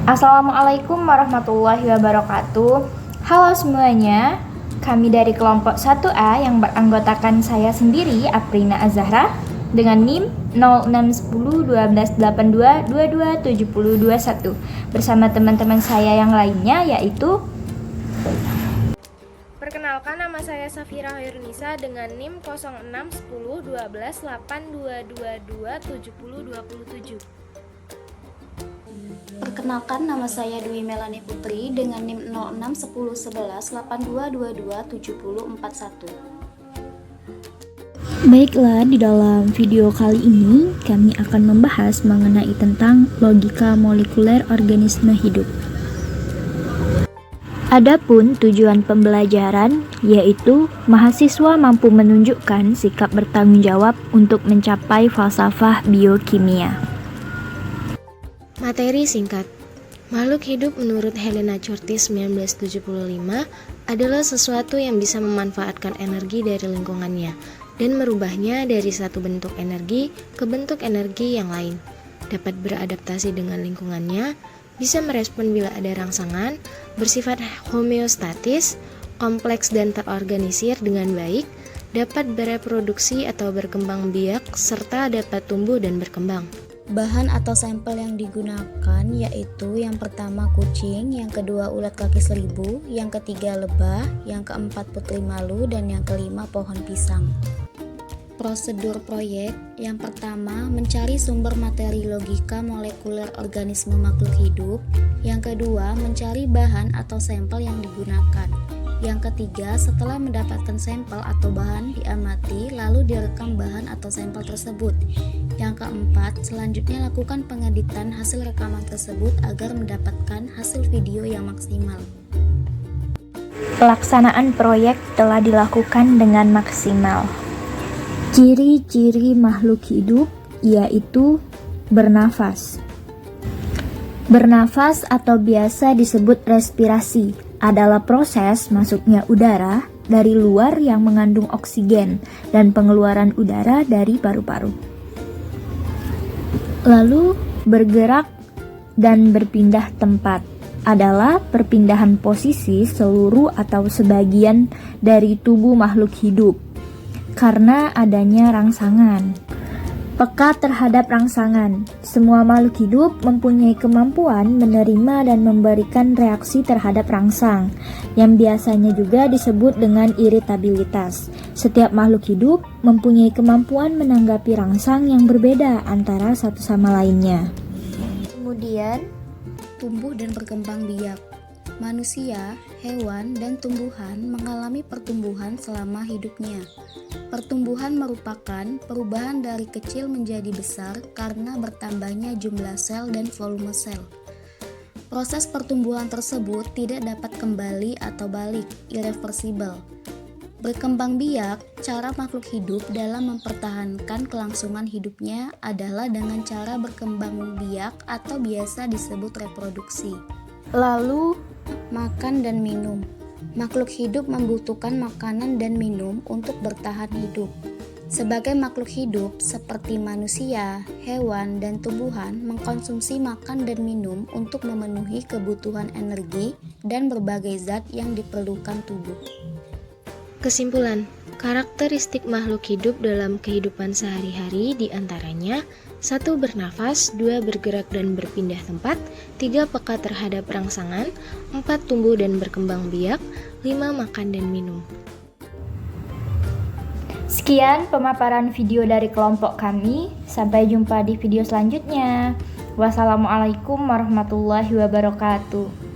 Assalamualaikum warahmatullahi wabarakatuh. Halo semuanya, kami dari kelompok 1A yang beranggotakan saya sendiri, Aprina Azahra, dengan NIM 06101282227021 bersama teman-teman saya yang lainnya, yaitu Perkenalkan, nama saya Safira Hairunisa dengan NIM 06101282227027. Perkenalkan, nama saya Dwi Melani Putri dengan NIM 06101182227041. Baiklah, di dalam video kali ini kami akan membahas mengenai tentang logika molekuler organisme hidup. Adapun tujuan pembelajaran yaitu mahasiswa mampu menunjukkan sikap bertanggung jawab untuk mencapai falsafah biokimia. Materi singkat. Makhluk hidup menurut Helena Curtis 1975 adalah sesuatu yang bisa memanfaatkan energi dari lingkungannya dan merubahnya dari satu bentuk energi ke bentuk energi yang lain. Dapat beradaptasi dengan lingkungannya, bisa merespon bila ada rangsangan, bersifat homeostatis, kompleks dan terorganisir dengan baik, dapat bereproduksi atau berkembang biak, serta dapat tumbuh dan berkembang. Bahan atau sampel yang digunakan yaitu yang pertama kucing, yang kedua ulat kaki seribu, yang ketiga lebah, yang keempat putri malu, dan yang kelima pohon pisang. Prosedur proyek yang pertama mencari sumber materi logika molekuler organisme makhluk hidup, yang kedua mencari bahan atau sampel yang digunakan, yang ketiga setelah mendapatkan sampel atau bahan diamati lalu direkam bahan atau sampel tersebut, yang keempat selanjutnya lakukan pengeditan hasil rekaman tersebut agar mendapatkan hasil video yang maksimal. Pelaksanaan proyek telah dilakukan dengan maksimal. Ciri-ciri makhluk hidup yaitu bernafas. Bernafas atau biasa disebut respirasi adalah proses masuknya udara dari luar yang mengandung oksigen dan pengeluaran udara dari paru-paru. Lalu bergerak dan berpindah tempat adalah perpindahan posisi seluruh atau sebagian dari tubuh makhluk hidup karena adanya rangsangan. Peka terhadap rangsangan. Semua makhluk hidup mempunyai kemampuan menerima dan memberikan reaksi terhadap rangsang, yang biasanya juga disebut dengan iritabilitas. Setiap makhluk hidup mempunyai kemampuan menanggapi rangsang yang berbeda antara satu sama lainnya. Kemudian, tumbuh dan berkembang biak. Manusia, hewan, dan tumbuhan mengalami pertumbuhan selama hidupnya. Pertumbuhan merupakan perubahan dari kecil menjadi besar karena bertambahnya jumlah sel dan volume sel. Proses pertumbuhan tersebut tidak dapat kembali atau balik, irreversible. Berkembang biak, cara makhluk hidup dalam mempertahankan kelangsungan hidupnya adalah dengan cara berkembang biak atau biasa disebut reproduksi. Lalu, makan dan minum. Makhluk hidup membutuhkan makanan dan minum untuk bertahan hidup. Sebagai makhluk hidup seperti manusia, hewan, dan tumbuhan mengkonsumsi makan dan minum untuk memenuhi kebutuhan energi dan berbagai zat yang diperlukan tubuh. Kesimpulan, karakteristik makhluk hidup dalam kehidupan sehari-hari diantaranya 1. Bernafas, 2. Bergerak dan berpindah tempat, 3. Peka terhadap rangsangan, 4. Tumbuh dan berkembang biak, 5. Makan dan minum. sekian pemaparan video dari kelompok kami. Sampai jumpa di video selanjutnya. Wassalamualaikum warahmatullahi wabarakatuh.